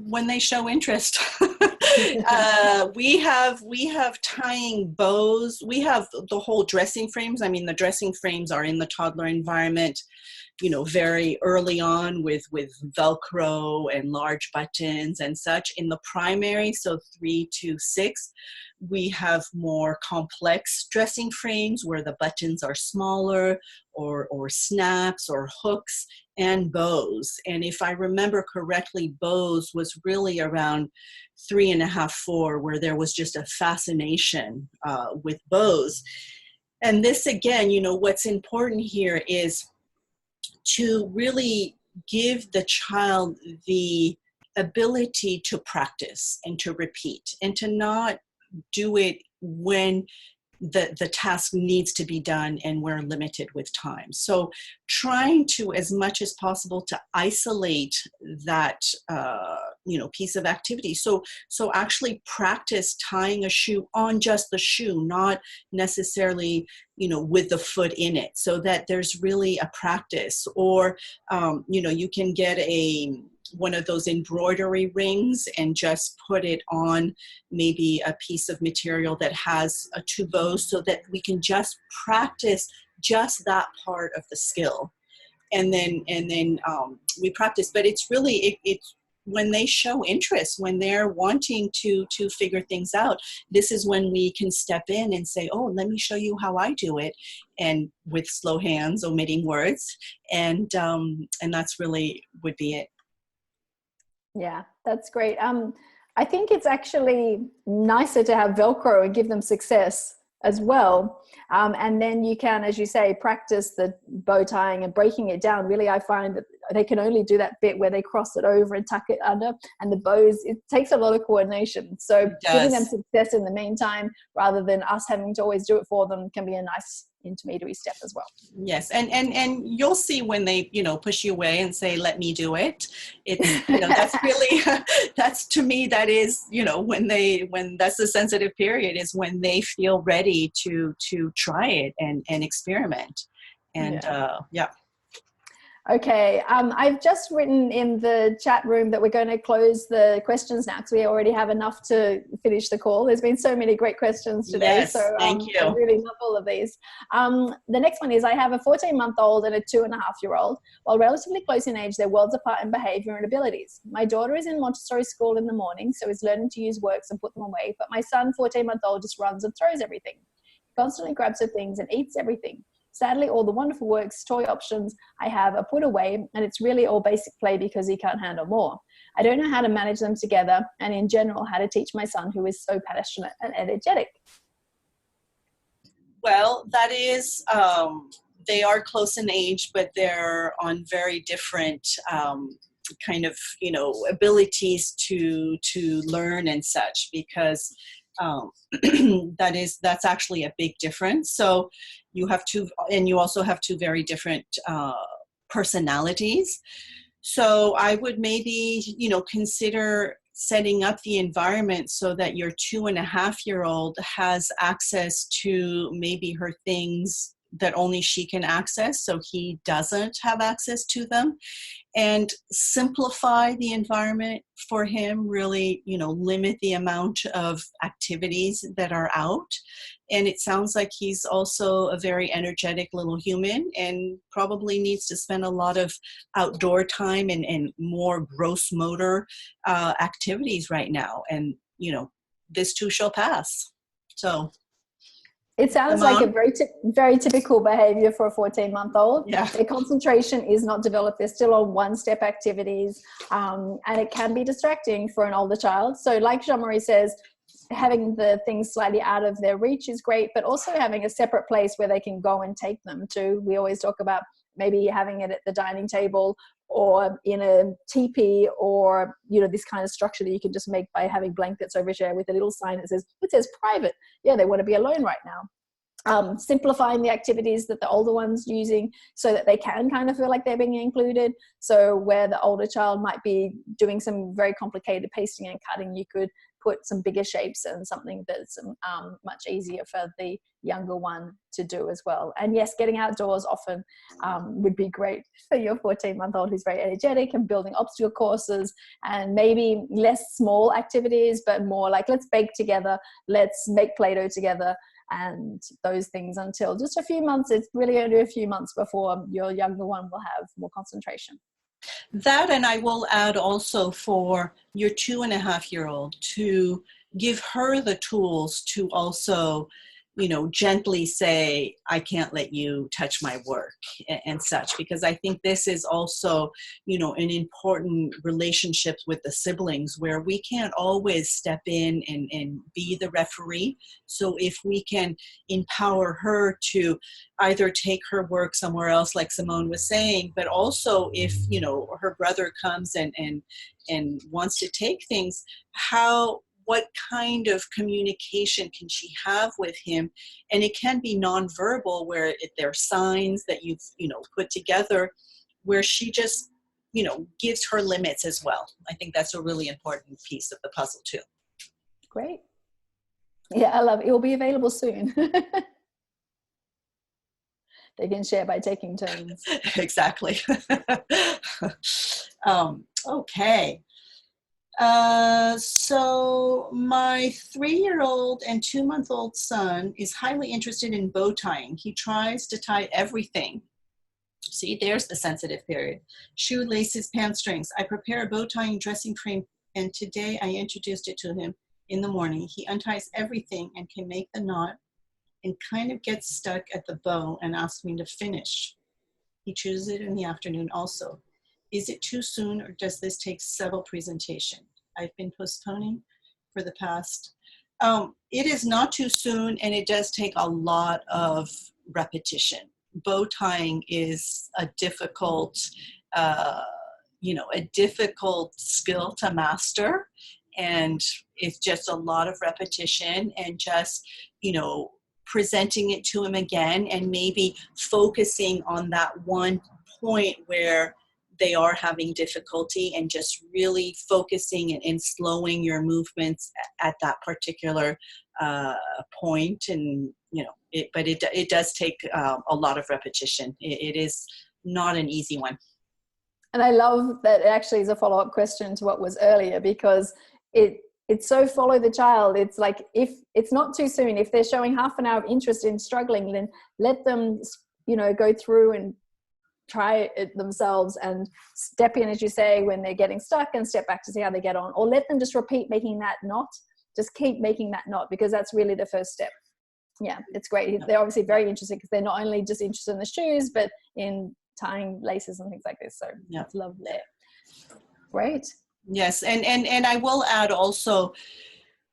when they show interest. We have tying bows. We have the whole dressing frames. I mean, the dressing frames are in the toddler environment, very early on with Velcro and large buttons and such. In the primary, so 3 to 6, we have more complex dressing frames where the buttons are smaller, or snaps or hooks, and bows. And if I remember correctly, bows was really around 3.5, 4, where there was just a fascination with bows. And this again, what's important here is to really give the child the ability to practice and to repeat, and to not do it when the task needs to be done and we're limited with time. So trying to, as much as possible, to isolate that piece of activity. So actually practice tying a shoe on just the shoe, not necessarily with the foot in it, so that there's really a practice. Or you can get a one of those embroidery rings and just put it on maybe a piece of material that has two bows, so that we can just practice just that part of the skill. And then we practice. But it's really, it's when they show interest, when they're wanting to figure things out, this is when we can step in and say, oh, let me show you how I do it, and with slow hands, omitting words, and that's really would be it. Yeah, that's great. I think it's actually nicer to have Velcro and give them success as well. And then you can, as you say, practice the bow tying and breaking it down. Really, I find that they can only do that bit where they cross it over and tuck it under, and the bows, it takes a lot of coordination. So giving them success in the meantime, rather than us having to always do it for them, can be a nice intermediary step as well. Yes, and you'll see when they, push you away and say, let me do it. It's, that's really, that's, to me, that is, when that's the sensitive period, is when they feel ready to try it and experiment. And yeah. Okay, I've just written in the chat room that we're going to close the questions now, because we already have enough to finish the call. There's been so many great questions today. Yes, so thank you. I really love all of these. The next one is, I have a 14-month-old and a 2.5-year-old. While relatively close in age, they're worlds apart in behavior and abilities. My daughter is in Montessori school in the morning, so is learning to use works and put them away. But my son, 14-month-old, just runs and throws everything. He constantly grabs her things and eats everything. Sadly, all the wonderful works, toy options I have are put away, and it's really all basic play because he can't handle more. I don't know how to manage them together, and in general, how to teach my son, who is so passionate and energetic. Well, that is, they are close in age, but they're on very different kind of, abilities to learn and such, because that's actually a big difference. So you have two, and you also have two very different personalities. So I would maybe, consider setting up the environment so that your 2.5-year-old has access to maybe her things that only she can access, so he doesn't have access to them. And simplify the environment for him, really, limit the amount of activities that are out. And it sounds like he's also a very energetic little human, and probably needs to spend a lot of outdoor time and more gross motor activities right now. And, this too shall pass. So it sounds like a very typical behavior for a 14-month-old. Yeah. Their concentration is not developed. They're still on one-step activities, and it can be distracting for an older child. So like Jean-Marie says, having the things slightly out of their reach is great, but also having a separate place where they can go and take them to. We always talk about maybe having it at the dining table, or in a teepee, or this kind of structure that you can just make by having blankets over there with a little sign that says private. Yeah, they want to be alone right now. Simplifying the activities that the older one's using, so that they can kind of feel like they're being included. So where the older child might be doing some very complicated pasting and cutting, you could put some bigger shapes and something that's much easier for the younger one to do as well. And yes, getting outdoors often would be great for your 14-month-old who's very energetic, and building obstacle courses, and maybe less small activities, but more like, let's bake together, let's make Play-Doh together, and those things, until just a few months. It's really only a few months before your younger one will have more concentration. That, and I will add also for your 2.5-year-old, to give her the tools to also, gently say, I can't let you touch my work and such, because I think this is also, an important relationship with the siblings, where we can't always step in and be the referee. So if we can empower her to either take her work somewhere else, like Simone was saying, but also if, her brother comes and wants to take things, what kind of communication can she have with him? And it can be nonverbal, where there are signs that you've, put together, where she just, gives her limits as well. I think that's a really important piece of the puzzle too. Great. Yeah, I love it. It will be available soon. They can share by taking turns. Exactly. Okay. So my 3-year-old and 2-month-old son is highly interested in bow tying. He tries to tie everything. See, there's the sensitive period. Shoelaces, pant strings. I prepare a bow tying dressing frame, and today I introduced it to him in the morning. He unties everything and can make the knot and kind of gets stuck at the bow and asks me to finish. He chooses it in the afternoon also. Is it too soon, or does this take several presentations? I've been postponing for the past. It is not too soon, and it does take a lot of repetition. Bow tying is a difficult, a difficult skill to master, and it's just a lot of repetition and just, presenting it to him again and maybe focusing on that one point where they are having difficulty and just really focusing and slowing your movements at that particular point. And, it does take a lot of repetition. It is not an easy one. And I love that it actually is a follow-up question to what was earlier, because it's so follow the child. It's like, if it's not too soon, if they're showing half an hour of interest in struggling, then let them, go through and try it themselves and step in, as you say, when they're getting stuck, and step back to see how they get on, or let them just repeat making that knot. Just keep making that knot, because that's really the first step. Yeah, it's great. They're obviously very interested, because they're not only just interested in the shoes, but in tying laces and things like this. So that's lovely. Great. Yes. And I will add also,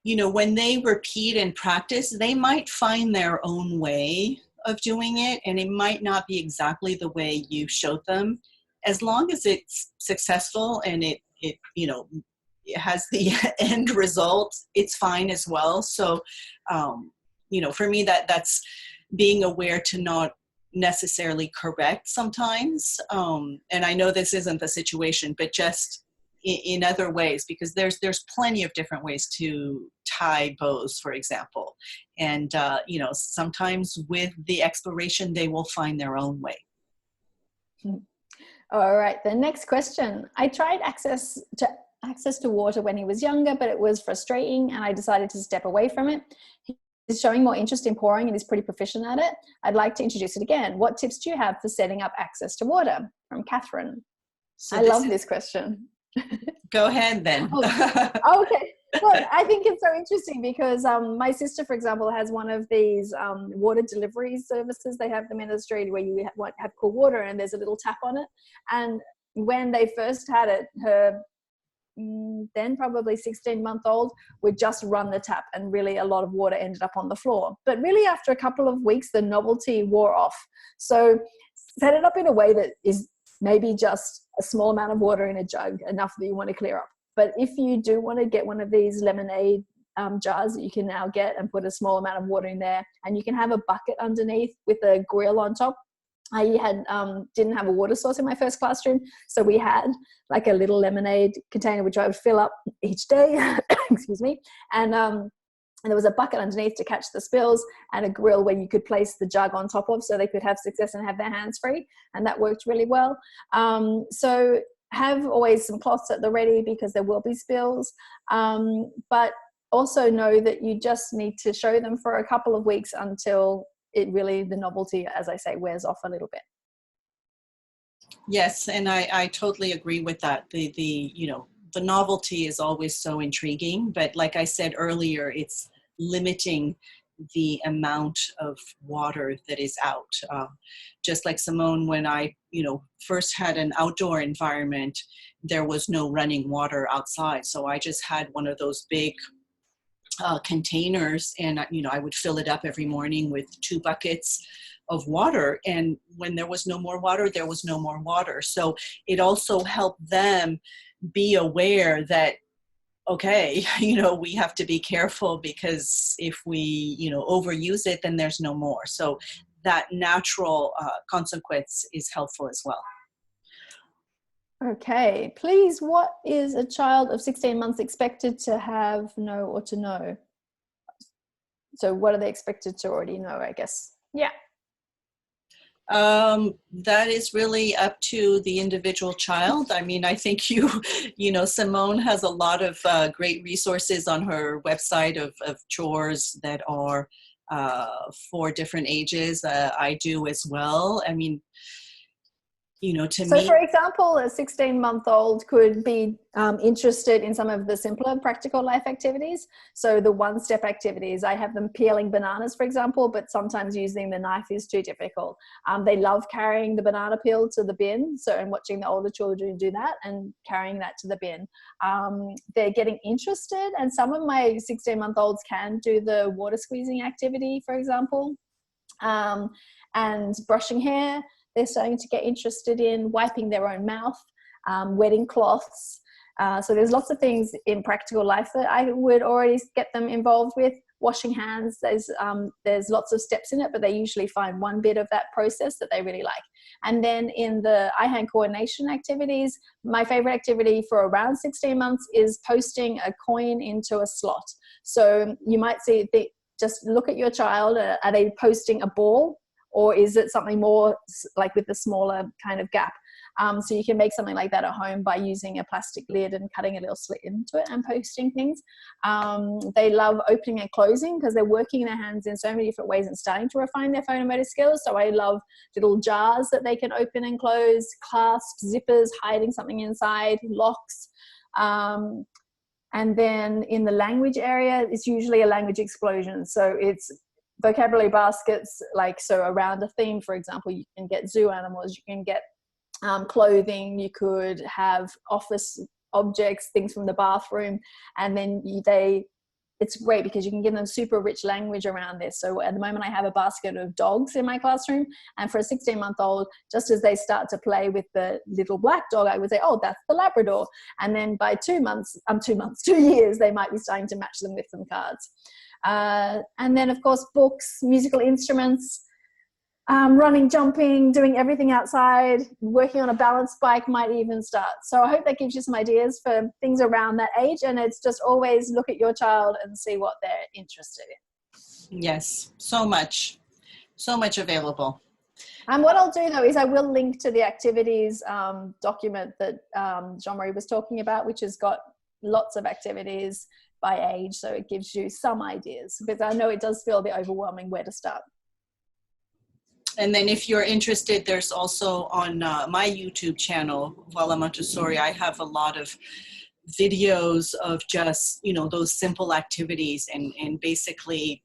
when they repeat and practice, they might find their own way of doing it, and it might not be exactly the way you showed them. As long as it's successful and it has the end result, it's fine as well. So, for me, that's being aware to not necessarily correct sometimes. And I know this isn't the situation, but just in other ways, because there's plenty of different ways to tie bows, for example. And, sometimes with the exploration, they will find their own way. All right. The next question. I tried access to water when he was younger, but it was frustrating, and I decided to step away from it. He's showing more interest in pouring and is pretty proficient at it. I'd like to introduce it again. What tips do you have for setting up access to water? From Catherine. So I love this question. Go ahead then. Okay. Well, I think it's so interesting, because my sister, for example, has one of these water delivery services. They have them in Australia where you have cool water and there's a little tap on it. And when they first had it, her then probably 16-month-old would just run the tap, and really a lot of water ended up on the floor. But really after a couple of weeks, the novelty wore off. So set it up in a way that is maybe just a small amount of water in a jug, enough that you want to clear up. But if you do want to get one of these lemonade jars that you can now get, and put a small amount of water in there, and you can have a bucket underneath with a grill on top. I didn't have a water source in my first classroom, so we had like a little lemonade container which I would fill up each day. Excuse me. And there was a bucket underneath to catch the spills, and a grill where you could place the jug on top of, so they could have success and have their hands free. And that worked really well. So have always some cloths at the ready, because there will be spills. But also know that you just need to show them for a couple of weeks until the novelty, as I say, wears off a little bit. Yes, and I totally agree with that. The novelty is always so intriguing, but like I said earlier, it's limiting the amount of water that is out. Just like Simone, when I, first had an outdoor environment, there was no running water outside. So I just had one of those big containers, and I would fill it up every morning with 2 buckets of water. And when there was no more water, there was no more water. So it also helped them be aware that, okay, we have to be careful, because if we, overuse it, then there's no more. So that natural consequence is helpful as well. Okay, please, what is a child of 16 months expected to have, know, or to know? So what are they expected to already know, I guess? Yeah. That is really up to the individual child. I mean, I think Simone has a lot of great resources on her website of chores that are for different ages. I do as well. I mean, to So, me, for example, a 16-month-old could be interested in some of the simpler practical life activities. So the one-step activities, I have them peeling bananas, for example, but sometimes using the knife is too difficult. They love carrying the banana peel to the bin, and watching the older children do that and carrying that to the bin. They're getting interested, and some of my 16-month-olds can do the water squeezing activity, for example, and brushing hair. They're starting to get interested in wiping their own mouth, wetting cloths. So there's lots of things in practical life that I would already get them involved with. Washing hands, there's lots of steps in it, but they usually find one bit of that process that they really like. And then in the eye-hand coordination activities, my favorite activity for around 16 months is posting a coin into a slot. So you might see, just look at your child. Are they posting a ball? Or is it something more like with the smaller kind of gap? So you can make something like that at home by using a plastic lid and cutting a little slit into it and posting things. They love opening and closing because they're working their hands in so many different ways and starting to refine their phonomotor skills. So I love little jars that they can open and close, clasps, zippers, hiding something inside, locks. And then in the language area, it's usually a language explosion. So it's vocabulary baskets, so around a theme, for example, you can get zoo animals, you can get clothing, you could have office objects, things from the bathroom, and then it's great because you can give them super rich language around this. So at the moment I have a basket of dogs in my classroom, and for a 16-month-old, just as they start to play with the little black dog, I would say, oh, that's the Labrador. And then by 2 years, they might be starting to match them with some cards. And then, of course, books, musical instruments, running, jumping, doing everything outside, working on a balance bike might even start. So I hope that gives you some ideas for things around that age. And it's just always look at your child and see what they're interested in. Yes, so much available. And what I'll do, though, is I will link to the activities document that Jean-Marie was talking about, which has got lots of activities by age, so it gives you some ideas, because I know it does feel a bit overwhelming where to start. And then if you're interested, there's also on my YouTube channel, Voila Montessori, I have a lot of videos of just, those simple activities and basically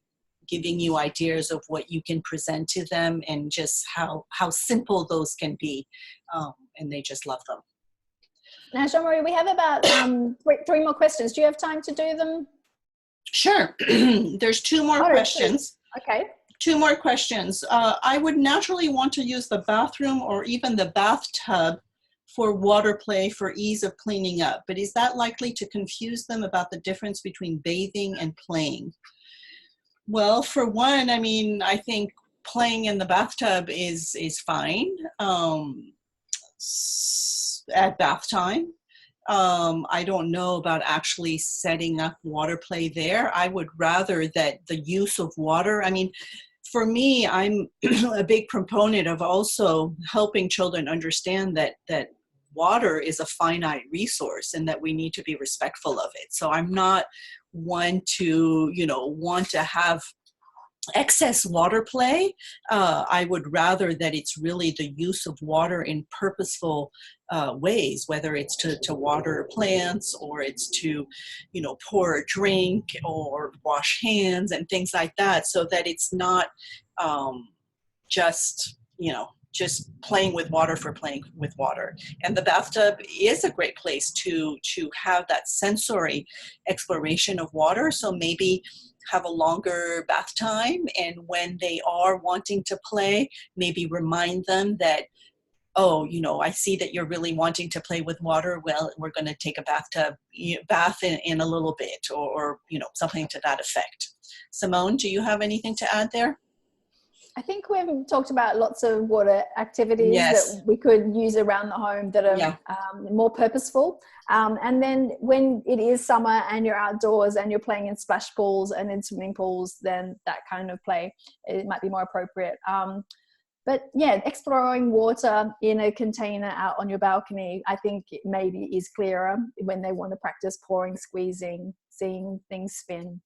giving you ideas of what you can present to them and just how simple those can be. And they just love them. Now, Jean-Marie, we have about 3 more questions. Do you have time to do them? Sure. There's 2 more questions. Okay. 2 more questions. I would naturally want to use the bathroom or even the bathtub for water play for ease of cleaning up, but is that likely to confuse them about the difference between bathing and playing? Well, for one, I mean, I think playing in the bathtub is fine. At bath time. I don't know about actually setting up water play there. I would rather that the use of water, I mean, for me, I'm a big proponent of also helping children understand that water is a finite resource and that we need to be respectful of it. So I'm not one to, want to have excess water play. I would rather that it's really the use of water in purposeful ways, whether it's to water plants or it's to, pour a drink or wash hands and things like that, so that it's not just playing with water for playing with water. And the bathtub is a great place to have that sensory exploration of water. So maybe have a longer bath time, and when they are wanting to play, maybe remind them that, oh, I see that you're really wanting to play with water. Well, we're going to take a bath in a little bit, or something to that effect. Simone, do you have anything to add there? I think we've talked about lots of water activities that we could use around the home that are more purposeful. And then when it is summer and you're outdoors and you're playing in splash pools and in swimming pools, then that kind of play, it might be more appropriate. But yeah, exploring water in a container out on your balcony, I think it maybe is clearer when they want to practice pouring, squeezing, seeing things spin.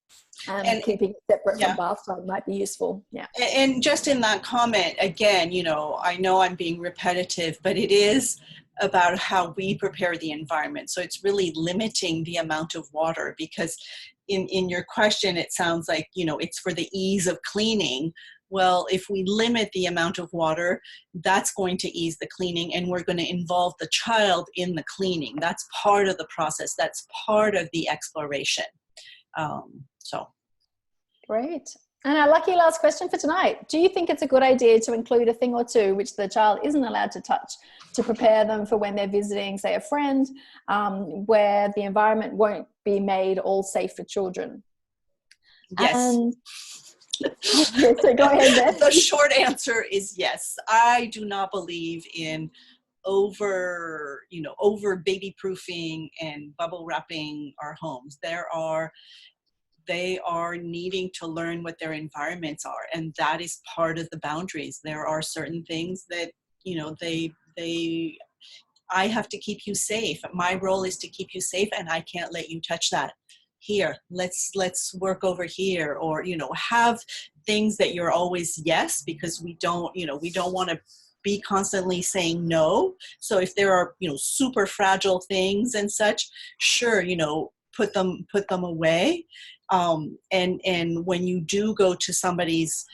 And Keeping it separate yeah. from bathtub might be useful. Yeah. And just in that comment, again, I know I'm being repetitive, but it is about how we prepare the environment. So it's really limiting the amount of water, because in your question, it sounds like, it's for the ease of cleaning. Well, if we limit the amount of water, that's going to ease the cleaning, and we're going to involve the child in the cleaning. That's part of the process. That's part of the exploration. So. Great. And our lucky last question for tonight. Do you think it's a good idea to include a thing or two which the child isn't allowed to touch to prepare them for when they're visiting, say, a friend, where the environment won't be made all safe for children? Yes. And so go ahead, Beth. The short answer is yes. I do not believe in over baby proofing and bubble wrapping our homes. They are needing to learn what their environments are, and that is part of the boundaries. There are certain things that I have to keep you safe. My role is to keep you safe, and I can't let you touch that. Here, let's work over here, or have things that you're always yes, because we don't want to be constantly saying no. So if there are super fragile things and such, sure, put them away. And when you do go to somebody's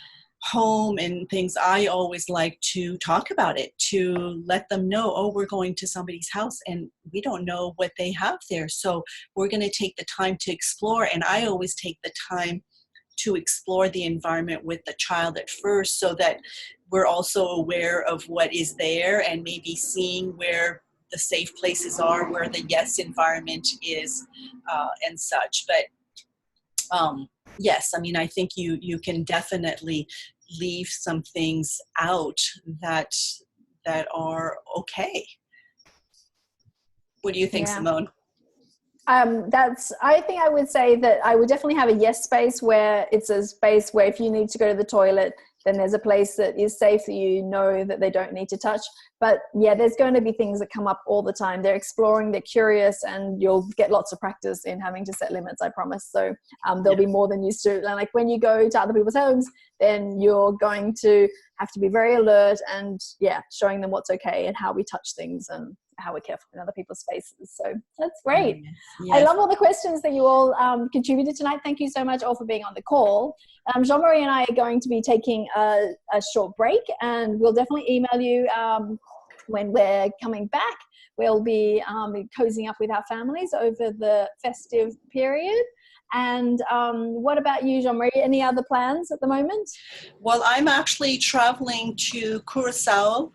home and things, I always like to talk about it, to let them know, oh, we're going to somebody's house and we don't know what they have there. So we're going to take the time to explore. And I always take the time to explore the environment with the child at first, so that we're also aware of what is there, and maybe seeing where the safe places are, where the yes environment is, and such. But yes, I mean, I think you can definitely leave some things out that are okay. What do you think, Simone? I think I would say that I would definitely have a yes space, where it's a space where if you need to go to the toilet, then there's a place that is safe that that they don't need to touch. But yeah, there's going to be things that come up all the time. They're exploring, they're curious, and you'll get lots of practice in having to set limits, I promise. So they'll be more than used to. And like when you go to other people's homes, then you're going to have to be very alert and showing them what's okay and how we touch things and how we're careful in other people's spaces. So that's great. Yes. I love all the questions that you all contributed tonight. Thank you so much all for being on the call. Jean-Marie and I are going to be taking a short break, and we'll definitely email you when we're coming back. We'll be cozying up with our families over the festive period. And what about you, Jean-Marie? Any other plans at the moment? Well, I'm actually traveling to Curacao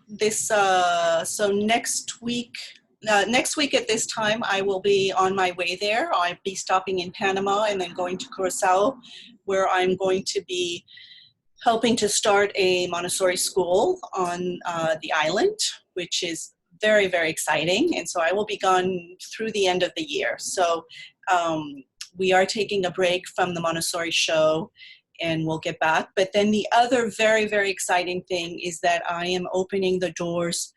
so next week. Next week at this time, I will be on my way there. I'll be stopping in Panama and then going to Curacao, where I'm going to be helping to start a Montessori school on the island, which is very, very exciting. And so I will be gone through the end of the year. So we are taking a break from the Montessori show, and we'll get back. But then the other very, very exciting thing is that I am opening the doors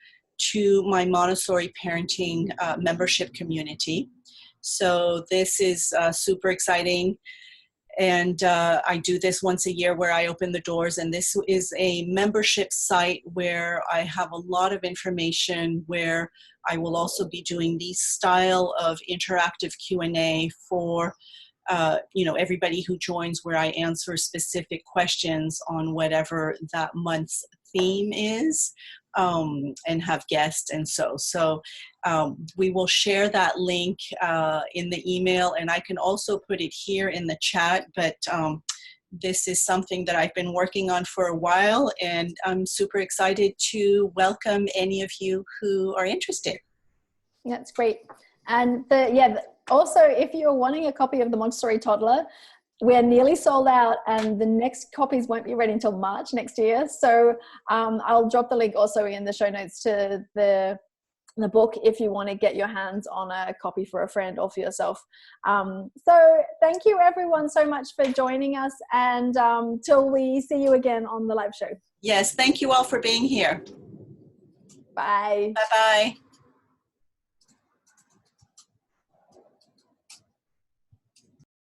to my Montessori parenting membership community. So this is super exciting. And I do this once a year, where I open the doors, and this is a membership site where I have a lot of information, where I will also be doing these style of interactive Q&A for everybody who joins, where I answer specific questions on whatever that month's theme is, and have guests. And so we will share that link in the email, and I can also put it here in the chat. But this is something that I've been working on for a while, and I'm super excited to welcome any of you who are interested. That's great. And also, if you're wanting a copy of the Montessori Toddler, we're nearly sold out, and the next copies won't be ready until March next year. So I'll drop the link also in the show notes to the book if you want to get your hands on a copy for a friend or for yourself. So thank you everyone so much for joining us, and till we see you again on the live show. Yes, thank you all for being here. Bye. Bye-bye.